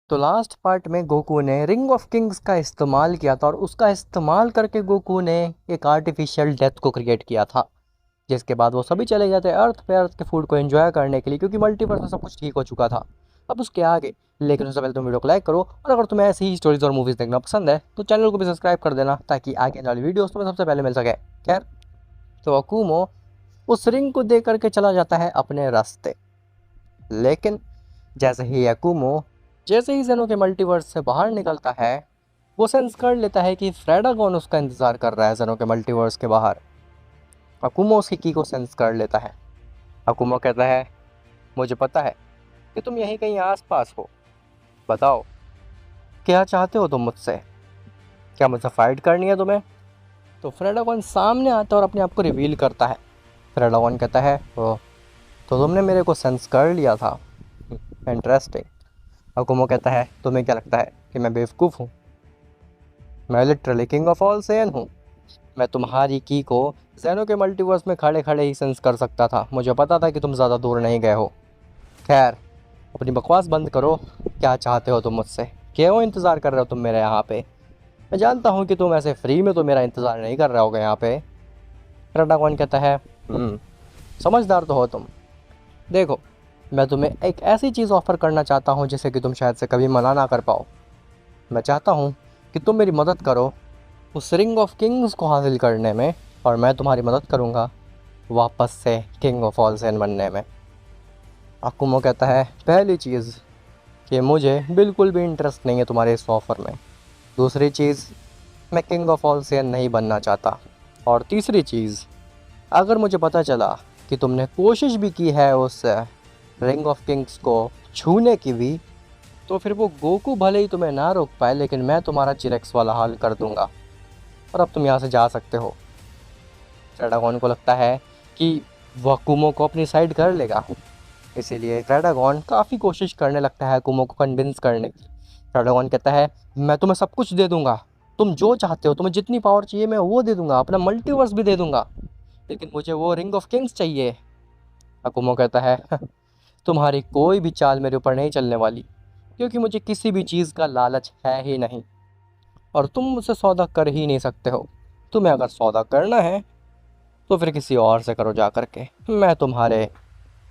तो last part में Goku ने रिंग ऑफ किंग्स का इस्तेमाल किया था और उसका इस्तेमाल करके गोकू ने एक आर्टिफिशियल डेथ को क्रिएट किया था, जिसके बाद वो सभी चले गए थे अर्थ पे अर्थ के फूड को एंजॉय करने के लिए, क्योंकि मल्टीवर्स में सब कुछ ठीक हो चुका था। अब उसके आगे, लेकिन उससे पहले तुम वीडियो को लाइक करो, और अगर तुम्हें ऐसी ही स्टोरीज और मूवीज़ देखना पसंद है तो चैनल को भी सब्सक्राइब कर देना, ताकि आगे आने वाली वीडियोस तुम्हें सबसे पहले मिल सके। खैर, तो अकुमो उस रिंग को दे करके चला जाता है अपने रास्ते। लेकिन जैसे ही ज़ेनो के मल्टीवर्स से बाहर निकलता है, वो सेंस कर लेता है कि फ्रेडागोन उसका इंतज़ार कर रहा है ज़ेनो के मल्टीवर्स के बाहर। अकुमो उसकी की को सेंस कर लेता है। अकुमो कहता है, मुझे पता है कि तुम यहीं कहीं आसपास हो, बताओ क्या चाहते हो तुम मुझसे, क्या मुझसे फाइट करनी है तुम्हें? तो फ्रेडागोन सामने आता है और अपने आप को रिवील करता है। फ्रेडागोन कहता है, ओ तो तुमने मेरे को सेंस कर लिया था, इंटरेस्टिंग। अकुमो कहता है, तुम्हें क्या लगता है कि मैं बेवकूफ़ हूँ? मैं literally king of all Sen हूँ। मैं तुम्हारी की को ज़ेनो के मल्टीवर्स में खड़े खड़े ही सेंस कर सकता था, मुझे पता था कि तुम ज़्यादा दूर नहीं गए हो। खैर, अपनी बकवास बंद करो, क्या चाहते हो तुम मुझसे? क्यों इंतज़ार कर रहे हो तुम मेरे यहाँ पे? मैं जानता हूँ कि तुम ऐसे फ्री में तो मेरा इंतज़ार नहीं कर रहे होगे यहाँ पे। फ्रेडागोन कहता है, समझदार तो हो तुम। देखो, मैं तुम्हें एक ऐसी चीज़ ऑफ़र करना चाहता हूँ जिसे कि तुम शायद से कभी मना ना कर पाओ। मैं चाहता हूँ कि तुम मेरी मदद करो उस रिंग ऑफ किंग्स को हासिल करने में, और मैं तुम्हारी मदद करूँगा वापस से किंग ऑफ ऑल सेन बनने में। अकुमो कहता है, पहली चीज़ कि मुझे बिल्कुल भी इंटरेस्ट नहीं है तुम्हारे इस ऑफ़र में। दूसरी चीज़, मैं किंग ऑफ ऑल सेन नहीं बनना चाहता। और तीसरी चीज़, अगर मुझे पता चला कि तुमने कोशिश भी की है उस रिंग ऑफ किंग्स को छूने की भी, तो फिर वो गोकू भले ही तुम्हें ना रोक पाए, लेकिन मैं तुम्हारा चिरेक्स वाला हाल कर दूंगा और अब तुम यहाँ से जा सकते हो। फ्रेडागोन को लगता है कि वह कुमो को अपनी साइड कर लेगा, इसीलिए फ्रेडागोन काफ़ी कोशिश करने लगता है कुमो को कन्विंस करने की। फ्रेडागोन कहता है, मैं तुम्हें सब कुछ दे दूंगा, तुम जो चाहते हो, तुम्हें जितनी पावर चाहिए मैं वो दे दूंगा, अपना मल्टीवर्स भी दे दूंगा, लेकिन मुझे वो रिंग ऑफ किंग्स चाहिए। अकुमो कहता है, तुम्हारी कोई भी चाल मेरे ऊपर नहीं चलने वाली, क्योंकि मुझे किसी भी चीज़ का लालच है ही नहीं, और तुम मुझसे सौदा कर ही नहीं सकते हो। तुम्हें अगर सौदा करना है तो फिर किसी और से करो जा करके, मैं तुम्हारे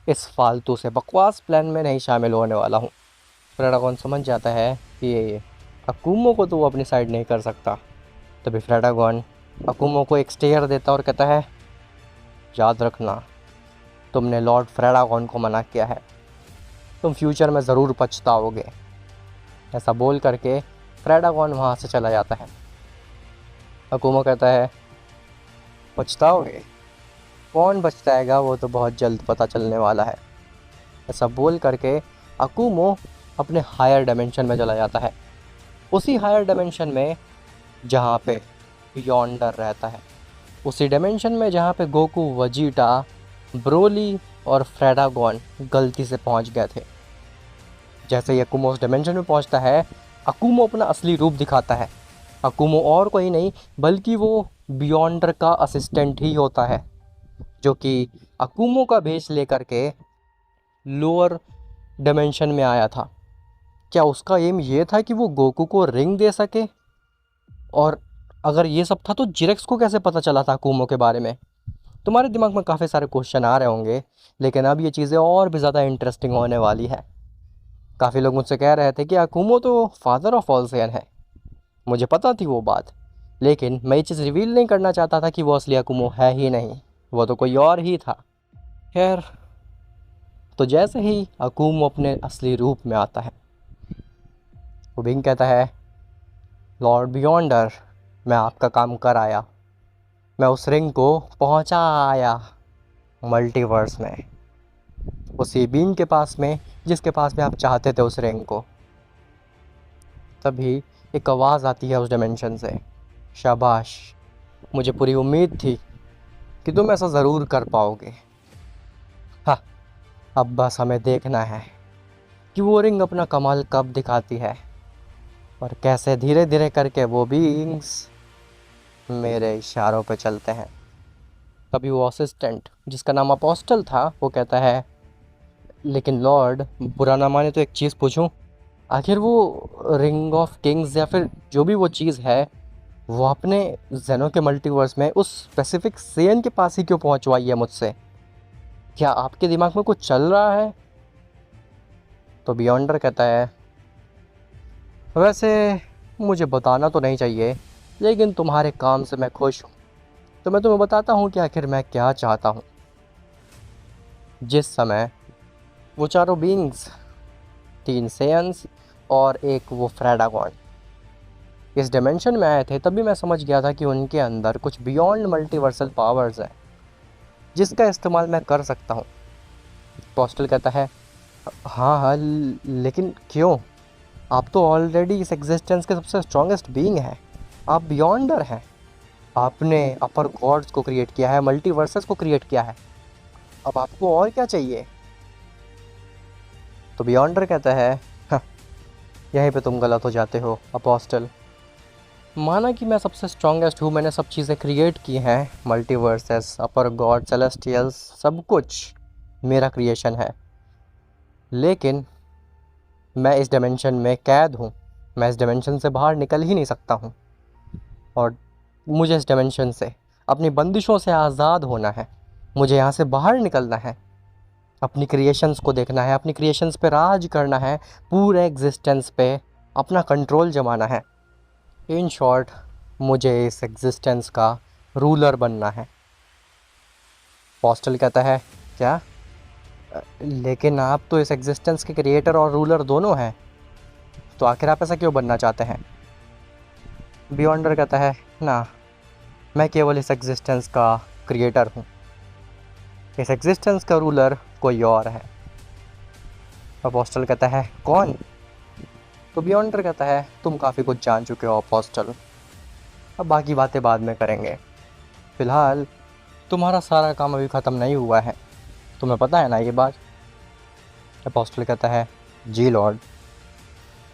इस फालतू से बकवास प्लान में नहीं शामिल होने वाला हूँ। फ्रेडागोन समझ जाता है कि अकुमो को तो वो अपनी साइड नहीं कर सकता। तभी फ्रेडागोन अकुमो को एक स्टेयर देता और कहता है, याद रखना, तुमने लॉर्ड फ्रेडागोन को मना किया है, तुम फ्यूचर में ज़रूर पछताओगे। ऐसा बोल करके फ्रेडागोन वहाँ से चला जाता है। अकुमो कहता है, पछताओगे? कौन पछताएगा, वो तो बहुत जल्द पता चलने वाला है। ऐसा बोल करके अकुमो अपने हायर डायमेंशन में चला जाता है, उसी हायर डायमेंशन में जहाँ पे बियॉन्डर रहता है, उसी डायमेंशन में जहाँ पे गोकू, वजीटा, ब्रोली और फ्रेडागोन गलती से पहुँच गए थे। जैसे ही अकुमो उस डायमेंशन में पहुँचता है, अकुमो अपना असली रूप दिखाता है। अकुमो और कोई नहीं बल्कि वो बियॉन्डर का असिस्टेंट ही होता है, जो कि अकुमो का भेष लेकर के लोअर डायमेंशन में आया था। क्या उसका एम ये था कि वो गोकू को रिंग दे सके? और अगर ये सब था तो जिरेक्स को कैसे पता चला था अकुमो के बारे में? तुम्हारे दिमाग में काफ़ी सारे क्वेश्चन आ रहे होंगे, लेकिन अब ये चीज़ें और भी ज़्यादा इंटरेस्टिंग होने वाली है। काफ़ी लोग मुझसे कह रहे थे कि अकुमो तो फादर ऑफ ऑल सेन है। मुझे पता थी वो बात, लेकिन मैं ये चीज़ रिवील नहीं करना चाहता था कि वो असली अकुमो है ही नहीं, वो तो कोई और ही था। खैर, तो जैसे ही अकुमो अपने असली रूप में आता है, वो बिंग कहता है, लॉर्ड बियॉन्डर, मैं आपका काम कर आया, मैं उस रिंग को पहुंचा आया मल्टीवर्स में, उसी बीन के पास में जिसके पास में आप चाहते थे उस रिंग को। तभी एक आवाज़ आती है उस डायमेंशन से, शाबाश, मुझे पूरी उम्मीद थी कि तुम ऐसा ज़रूर कर पाओगे। हाँ, अब बस हमें देखना है कि वो रिंग अपना कमाल कब दिखाती है, और कैसे धीरे धीरे करके वो बीइंग्स मेरे इशारों पे चलते हैं। तभी वो असिस्टेंट, जिसका नाम अपोस्टल था, वो कहता है, लेकिन लॉर्ड, बुरा ना माने तो एक चीज़ पूछूं? आखिर वो रिंग ऑफ किंग्स या फिर जो भी वो चीज़ है, वो आपने जेनो के मल्टीवर्स में उस स्पेसिफिक सेन के पास ही क्यों पहुंचवाई है मुझसे? क्या आपके दिमाग में कुछ चल रहा है? तो बियॉन्डर कहता है, वैसे मुझे बताना तो नहीं चाहिए, लेकिन तुम्हारे काम से मैं खुश हूँ। तो मैं तुम्हें बताता हूँ कि आखिर मैं क्या चाहता हूँ। जिस समय वो चारों बीइंग्स, 3 सेयंस और एक वो फ्रेडागॉन इस डायमेंशन में आए थे, तभी मैं समझ गया था कि उनके अंदर कुछ बियॉन्ड मल्टीवर्सल पावर्स हैं जिसका इस्तेमाल मैं कर सकता हूँ। पोस्टल कहता है, हाँ हाँ, लेकिन क्यों? आप तो ऑलरेडी इस एग्जिस्टेंस के सबसे स्ट्रॉन्गेस्ट बीइंग हैं। आप बियॉन्डर हैं। आपने अपर गॉड्स को क्रिएट किया है, मल्टीवर्सेस को क्रिएट किया है। अब आपको और क्या चाहिए? तो बियॉन्डर कहता है, "हाँ, यहीं पे तुम गलत हो जाते हो अपोस्टल। माना कि मैं सबसे स्ट्रॉन्गेस्ट हूँ, मैंने सब चीज़ें क्रिएट की हैं, मल्टीवर्सेस, अपर गॉड, सेलेस्टियल्स, सब कुछ मेरा क्रिएशन है, लेकिन मैं इस डायमेंशन में कैद हूँ। मैं इस डायमेंशन से बाहर निकल ही नहीं सकता हूँ, और मुझे इस डायमेंशन से, अपनी बंदिशों से आज़ाद होना है। मुझे यहाँ से बाहर निकलना है, अपनी क्रिएशंस को देखना है, अपनी क्रिएशंस पे राज करना है, पूरे एग्जिस्टेंस पे अपना कंट्रोल जमाना है। इन शॉर्ट, मुझे इस एग्जिस्टेंस का रूलर बनना है। पोस्टल कहता है, क्या? लेकिन आप तो इस एग्जिस्टेंस के क्रिएटर और रूलर दोनों हैं, तो आखिर आप ऐसा क्यों बनना चाहते हैं? बियॉन्डर कहता है, ना, मैं केवल इस एग्जिस्टेंस का क्रिएटर हूँ। इस एग्जिस्टेंस का रूलर कोई और है। अपोस्टल कहता है, कौन? तो बियॉन्डर कहता है, तुम काफ़ी कुछ जान चुके हो अपोस्टल, अब बाकी बातें बाद में करेंगे। फ़िलहाल तुम्हारा सारा काम अभी ख़त्म नहीं हुआ है, तुम्हें पता है ना ये बात? अपोस्टल कहता है, जी लॉर्ड।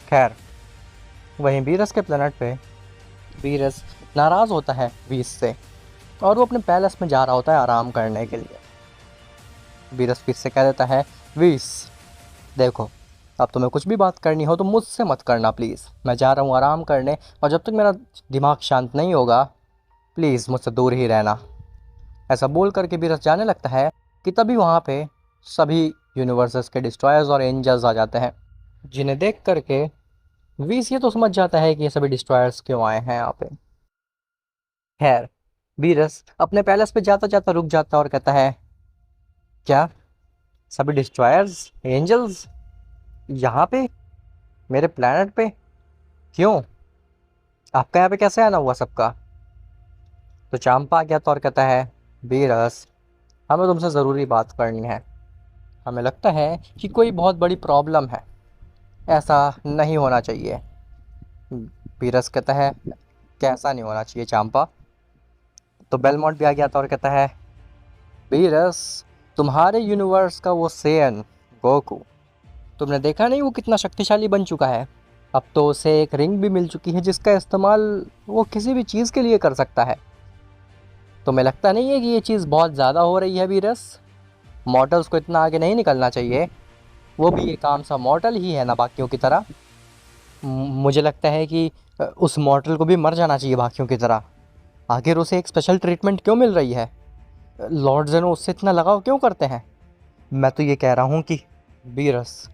खैर, वहीं वीरस के प्लेनेट पे वीरस नाराज़ होता है वीस से, और वो अपने पैलेस में जा रहा होता है आराम करने के लिए। वीरस वीस से कह देता है, वीस देखो, अब तुम्हें कुछ भी बात करनी हो तो मुझसे मत करना प्लीज़। मैं जा रहा हूँ आराम करने, और जब तक मेरा दिमाग शांत नहीं होगा, प्लीज़ मुझसे दूर ही रहना। ऐसा बोल करके वीरस जाने लगता है कि तभी वहाँ पे सभी यूनिवर्सेस के डिस्ट्रॉयर्स और एंजल्स आ जाते हैं, जिन्हें देख करके वीस ये तो समझ जाता है कि ये सभी डिस्ट्रॉयर्स क्यों आए हैं यहाँ पे। खैर, वीरस अपने पैलेस पे जाता जाता रुक जाता है और कहता है, क्या सभी डिस्ट्रॉयर्स, एंजल्स यहाँ पे, मेरे प्लेनेट पे? क्यों? आपका यहाँ पे कैसे आना हुआ सबका? तो चांपा आ गया तो और कहता है, वीरस, हमें तुमसे ज़रूरी बात करनी है। हमें लगता है कि कोई बहुत बड़ी प्रॉब्लम है, ऐसा नहीं होना चाहिए। वीरस कहता है, कैसा नहीं होना चाहिए चांपा? तो बेलमोंट भी आ गया था और कहता है, वीरस, तुम्हारे यूनिवर्स का वो सेयन गोकू, तुमने देखा नहीं वो कितना शक्तिशाली बन चुका है? अब तो उसे एक रिंग भी मिल चुकी है जिसका इस्तेमाल वो किसी भी चीज़ के लिए कर सकता है। तुम्हें लगता नहीं है कि ये चीज़ बहुत ज़्यादा हो रही है वीरस? मॉर्टल्स को इतना आगे नहीं निकलना चाहिए, वो भी एक आम सा मॉर्टल ही है ना बाकियों की तरह। मुझे लगता है कि उस मॉर्टल को भी मर जाना चाहिए बाकियों की तरह। आखिर उसे एक स्पेशल ट्रीटमेंट क्यों मिल रही है? लॉर्ड जेनो उससे इतना लगाव क्यों करते हैं? मैं तो ये कह रहा हूँ कि वीरस,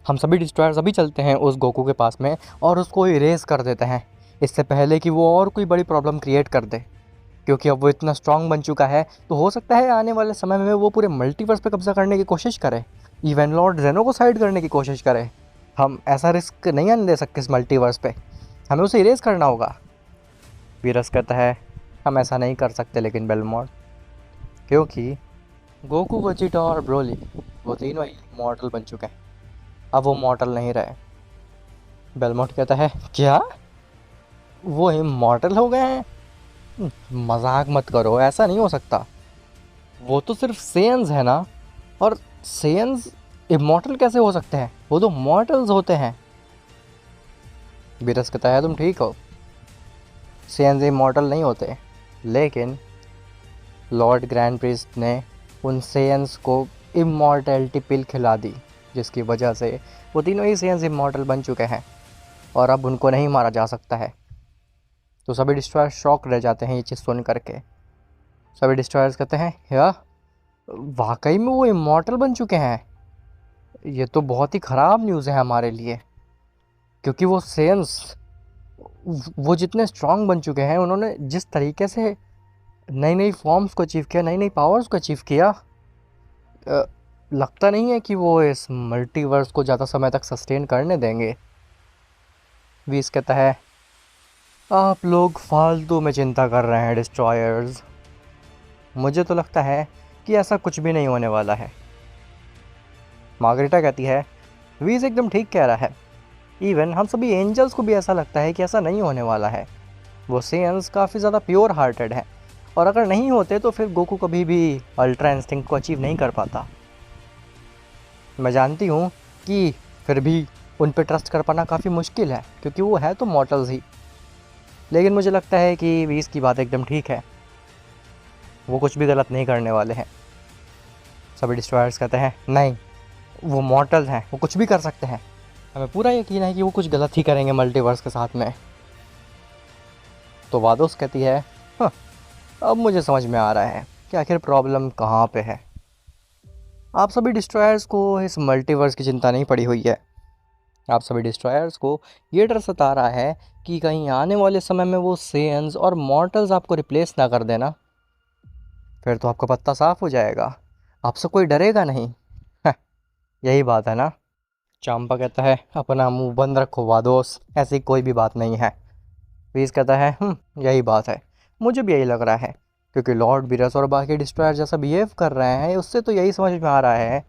हम सभी डिस्ट्रॉयर्स अभी चलते हैं उस गोकू के पास में और उसको इरेज कर देते हैं, इससे पहले कि वो और कोई बड़ी प्रॉब्लम क्रिएट कर दे। क्योंकि अब वो इतना स्ट्रांग बन चुका है, तो हो सकता है आने वाले समय में वो पूरे मल्टीवर्स पे कब्जा करने की कोशिश करे, इवन लॉर्ड जेनो को साइड करने की कोशिश करे। हम ऐसा रिस्क नहीं आने दे सकते इस मल्टीवर्स पे, हमें उसे इरेज करना होगा। वीरस कहता है, हम ऐसा नहीं कर सकते लेकिन बेलमोंट, क्योंकि गोकू, वेजिटा और ब्रोली वो तीनों ही मॉर्टल बन चुके हैं, अब वो मॉर्टल नहीं रहे। बेलमोंट कहता है, क्या वो इमॉर्टल हो गए हैं? मजाक मत करो, ऐसा नहीं हो सकता। वो तो सिर्फ सेयंस है ना, और सेयंस इमॉर्टल कैसे हो सकते हैं? वो तो मॉर्टल्स होते हैं। वीरस कहता है, तुम ठीक हो, सेयंस इमॉर्टल नहीं होते, लेकिन लॉर्ड ग्रैंड प्रिस्ट ने उन सेयंस को इमॉर्टैलिटी पिल खिला दी, जिसकी वजह से वो तीनों ही सेंस इमॉर्टल बन चुके हैं और अब उनको नहीं मारा जा सकता है। तो सभी डिस्ट्रॉयर शॉक रह जाते हैं ये चीज़ सुन करके। सभी डिस्ट्रॉयर्स कहते हैं या वाकई में वो इमॉर्टल बन चुके हैं, ये तो बहुत ही ख़राब न्यूज़ है हमारे लिए, क्योंकि वो सेंस वो जितने स्ट्रांग बन चुके हैं, उन्होंने जिस तरीके से नई नई फॉर्म्स को अचीव किया, नई नई पावर्स को अचीव किया, लगता नहीं है कि वो इस मल्टीवर्स को ज़्यादा समय तक सस्टेन करने देंगे। वीस कहता है आप लोग फालतू में चिंता कर रहे हैं डिस्ट्रॉयर्स, मुझे तो लगता है कि ऐसा कुछ भी नहीं होने वाला है। मार्गरेटा कहती है वीस एकदम ठीक कह रहा है, इवन हम सभी एंजल्स को भी ऐसा लगता है कि ऐसा नहीं होने वाला है। वो सेंस काफ़ी ज़्यादा प्योर हार्टेड है और अगर नहीं होते तो फिर गोकू कभी भी अल्ट्रा इंस्टिंक्ट को अचीव नहीं कर पाता। मैं जानती हूँ कि फिर भी उन पे ट्रस्ट कर पाना काफ़ी मुश्किल है, क्योंकि वो है तो मॉर्टल्स ही, लेकिन मुझे लगता है कि वीस की बात एकदम ठीक है, वो कुछ भी गलत नहीं करने वाले हैं। सभी डिस्ट्रॉयर्स कहते हैं नहीं, वो मॉर्टल्स हैं, वो कुछ भी कर सकते हैं, हमें पूरा यकीन है कि वो कुछ गलत ही करेंगे मल्टीवर्स के साथ में। तो वादोस कहती है हाँ, अब मुझे समझ में आ रहा है कि आखिर प्रॉब्लम कहाँ पे है। आप सभी डिस्ट्रॉयर्स को इस मल्टीवर्स की चिंता नहीं पड़ी हुई है। आप सभी डिस्ट्रॉयर्स को ये डर सता रहा है कि कहीं आने वाले समय में वो सेयंस और मॉर्टल्स आपको रिप्लेस ना कर देना, फिर तो आपका पत्ता साफ हो जाएगा, आपसे कोई डरेगा नहीं। यही बात है ना। चांपा कहता है अपना मुंह बंद रखो वादोस, ऐसी कोई भी बात नहीं है। वीस कहता है यही बात है, मुझे भी यही लग रहा है, क्योंकि लॉर्ड बीरस और बाकी डिस्ट्रॉयर जैसा बिहेव कर रहे हैं उससे तो यही समझ में आ रहा है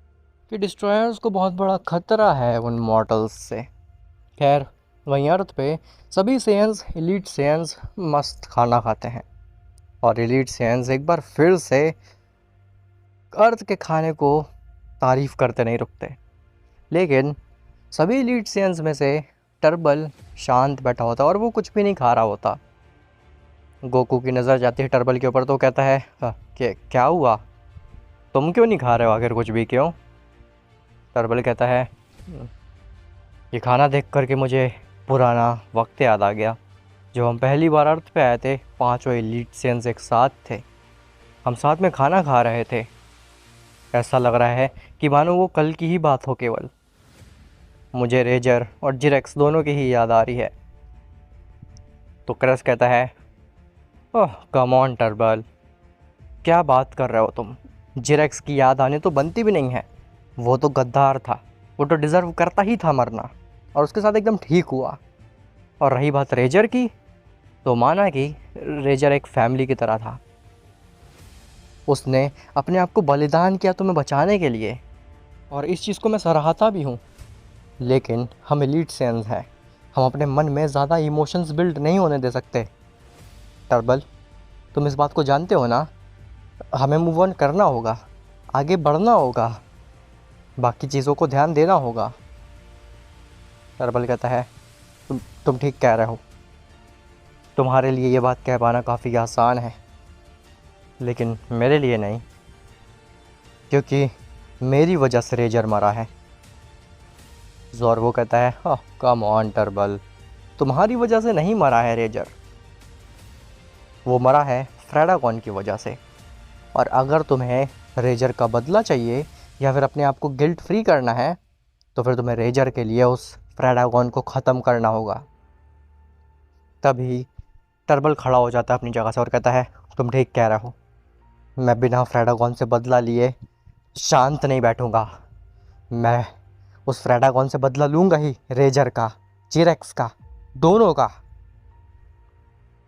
कि डिस्ट्रॉयर्स को बहुत बड़ा खतरा है उन मॉर्टल्स से। खैर वहीं अर्थ पे सभी सेयंस एलीट सेयंस मस्त खाना खाते हैं और एलीट सेयंस एक बार फिर से अर्थ के खाने को तारीफ़ करते नहीं रुकते। लेकिन सभी एलीट सेयंस में से टर्बल शांत बैठा होता और वो कुछ भी नहीं खा रहा होता। गोकू की नज़र जाती है टर्बल के ऊपर तो कहता है कि क्या हुआ, तुम क्यों नहीं खा रहे हो आखिर कुछ भी, क्यों? टर्बल कहता है ये खाना देख करके मुझे पुराना वक्त याद आ गया, जब हम पहली बार अर्थ पे आए थे, पांचों एलीट सेयंस एक साथ थे, हम साथ में खाना खा रहे थे। ऐसा लग रहा है कि मानो वो कल की ही बात हो केवल। मुझे रेजर और जिरेक्स दोनों की ही याद आ रही है। तो क्रस कहता है ओह कम ऑन टर्बल, क्या बात कर रहे हो तुम, जिरेक्स की याद आने तो बनती भी नहीं है, वो तो गद्दार था, वो तो डिज़र्व करता ही था मरना, और उसके साथ एकदम ठीक हुआ। और रही बात रेजर की, तो माना कि रेजर एक फैमिली की तरह था, उसने अपने आप को बलिदान किया तुम्हें बचाने के लिए, और इस चीज़ को मैं सराहता भी हूँ। लेकिन हम एलीट सेंस हैं, हम अपने मन में ज़्यादा इमोशंस बिल्ड नहीं होने दे सकते। टर्बल तुम इस बात को जानते हो ना, हमें मूव ऑन करना होगा, आगे बढ़ना होगा, बाकी चीज़ों को ध्यान देना होगा। टर्बल कहता है तुम ठीक कह रहे हो, तुम्हारे लिए ये बात कह पाना काफ़ी आसान है, लेकिन मेरे लिए नहीं, क्योंकि मेरी वजह से रेजर मरा है। ज़ोर्बो कहता है कम ऑन टर्बल, तुम्हारी वजह से नहीं मरा है रेजर, वो मरा है फ्रेडागॉन की वजह से। और अगर तुम्हें रेजर का बदला चाहिए या फिर अपने आप को गिल्ट फ्री करना है, तो फिर तुम्हें रेजर के लिए उस फ्रेडागॉन को ख़त्म करना होगा। तभी टर्बल खड़ा हो जाता है अपनी जगह से और कहता है तुम ठीक कह रहे हो, मैं बिना फ्रेडागॉन से बदला लिए शांत नहीं बैठूंगा, मैं उस फ्रेडागॉन से बदला लूँगा ही, रेजर का, जिरेक्स का, दोनों का।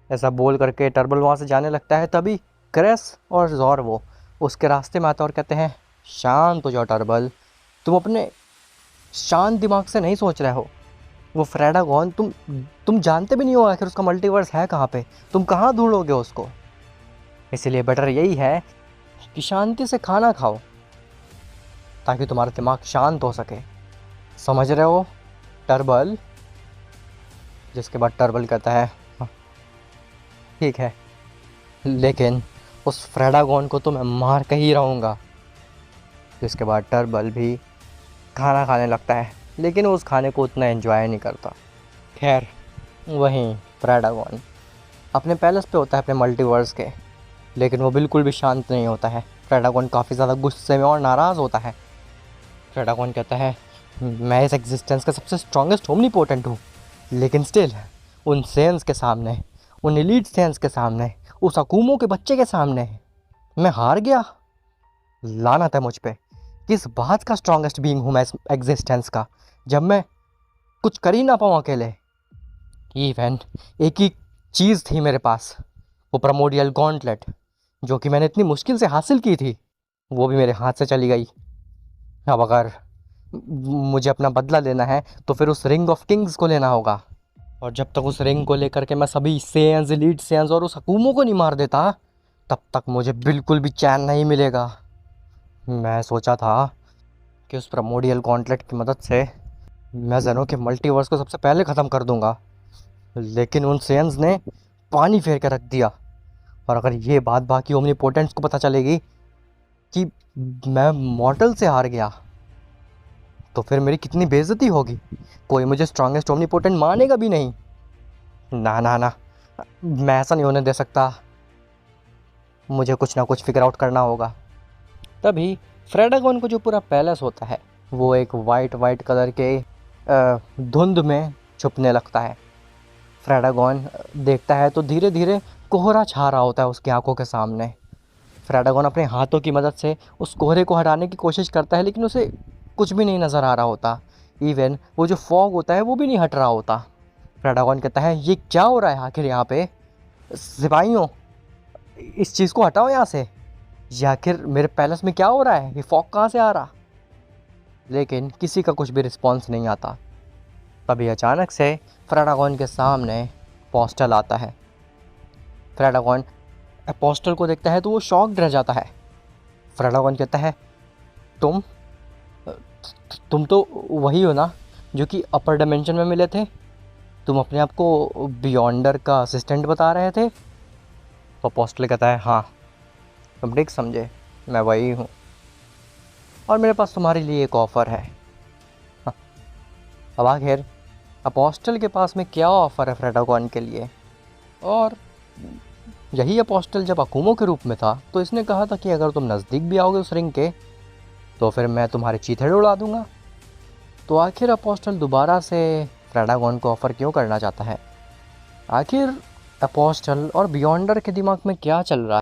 ऐसा बोल करके टर्बल वहाँ से जाने लगता है। तभी क्रेस और ज़ोर्बो उसके रास्ते में आता और कहते हैं शांत हो जाओ टर्बल, तुम अपने शांत दिमाग से नहीं सोच रहे हो, वो फ्रेडागॉन तुम जानते भी नहीं हो आखिर उसका मल्टीवर्स है कहाँ पे, तुम कहाँ ढूंढोगे उसको, इसीलिए बेटर यही है कि शांति से खाना खाओ ताकि तुम्हारा दिमाग शांत हो सके, समझ रहे हो टर्बल? जिसके बाद टर्बल कहता है ठीक है, लेकिन उस फ्रेडागॉन को तो मैं मार के ही रहूँगा। जिसके बाद टर्बल भी खाना खाने लगता है, लेकिन वो उस खाने को उतना एंजॉय नहीं करता। खैर, वहीं फ्रेडागोन अपने पैलेस पे होता है, अपने मल्टीवर्स के, लेकिन वो बिल्कुल भी शांत नहीं होता है। फ्रेडागोन काफ़ी ज़्यादा गुस्से में और नाराज़ होता है। फ्रेडागोन कहता है, मैं इस एग्जिस्टेंस का सबसे स्ट्रॉन्गेस्ट ओमनीपोटेंट हूँ, लेकिन स्टिल उन सेंस के सामने, उन एलीट सेंस के सामने, उस अकूमों के बच्चे के सामने मैं हार गया। लानत है मुझ पे, किस बात का स्ट्रॉन्गेस्ट बीइंग हूँ मैं इस एग्जिस्टेंस का, जब मैं कुछ कर ही ना पाऊँ अकेले। इवन एक ही चीज़ थी मेरे पास, वो प्रमोडियल गॉन्टलेट, जो कि मैंने इतनी मुश्किल से हासिल की थी, वो भी मेरे हाथ से चली गई। अब अगर मुझे अपना बदला लेना है तो फिर उस रिंग ऑफ किंग्स को लेना होगा, और जब तक उस रिंग को लेकर के मैं सभी सेंस, लीड सेंस और उस हकूमों को नहीं मार देता, तब तक मुझे बिल्कुल भी चैन नहीं मिलेगा। मैं सोचा था कि उस प्रमोडियल गॉन्टलेट की मदद से मैं ज़ेनो के मल्टीवर्स को सबसे पहले ख़त्म कर दूंगा, लेकिन उन सेंस ने पानी फेर के रख दिया। और अगर ये बात बाकी ओमनीपोटेंट्स को पता चलेगी कि मैं मॉर्टल से हार गया, तो फिर मेरी कितनी बेइज्जती होगी। कोई मुझे स्ट्रॉन्गेस्ट ओमनीपोटेंट मानेगा भी नहीं। ना ना ना, मैं ऐसा नहीं होने दे सकता। मुझे कुछ ना कुछ फिगर आउट करना होगा। तभी फ्रेडागोन को जो पूरा पैलेस होता है, वो एक वाइट वाइट कलर के धुंध में छुपने लगता है। फ्रेडागोन देखता है तो धीरे धीरे कोहरा छा रहा होता है उसकी आंखों के सामने। फ्रेडागोन अपने हाथों की मदद से उस कोहरे को हटाने की कोशिश करता है, लेकिन उसे कुछ भी नहीं नज़र आ रहा होता। इवन वो जो फॉग होता है वो भी नहीं हट रहा होता। फ्रेडागोन कहता है, ये क्या हो रहा है आखिर यहाँ पे? सिपाहियों, इस चीज़ को हटाओ यहाँ से। ये आखिर मेरे पैलेस में क्या हो रहा है? ये फॉग कहाँ से आ रहा? लेकिन किसी का कुछ भी रिस्पॉन्स नहीं आता। तभी अचानक से फ्रेडागोन के सामने पोस्टल आता है। फ्रेडागोन पोस्टल को देखता है तो वो शॉक्ड रह जाता है। फ्रेडागोन कहता है, तुम तुम तो वही हो ना जो कि अपर डायमेंशन में मिले थे? तुम अपने आप को बियॉन्डर का असिस्टेंट बता रहे थे? तो पोस्टल कहता है, हाँ, तुम ठीक समझे, मैं वही हूँ, और मेरे पास तुम्हारे लिए एक ऑफ़र है। हाँ, अब आखिर अपोस्टल के पास में क्या ऑफ़र है फ्रेडागोन के लिए? और यही अपोस्टल जब अकूमों के रूप में था तो इसने कहा था कि अगर तुम नज़दीक भी आओगे उस रिंग के तो फिर मैं तुम्हारे चीथड़े उड़ा दूंगा। तो आखिर अपोस्टल दोबारा से फ्रेडागोन को ऑफ़र क्यों करना चाहता है? आखिर अपोस्टल और बियॉन्डर के दिमाग में क्या चल रहा है?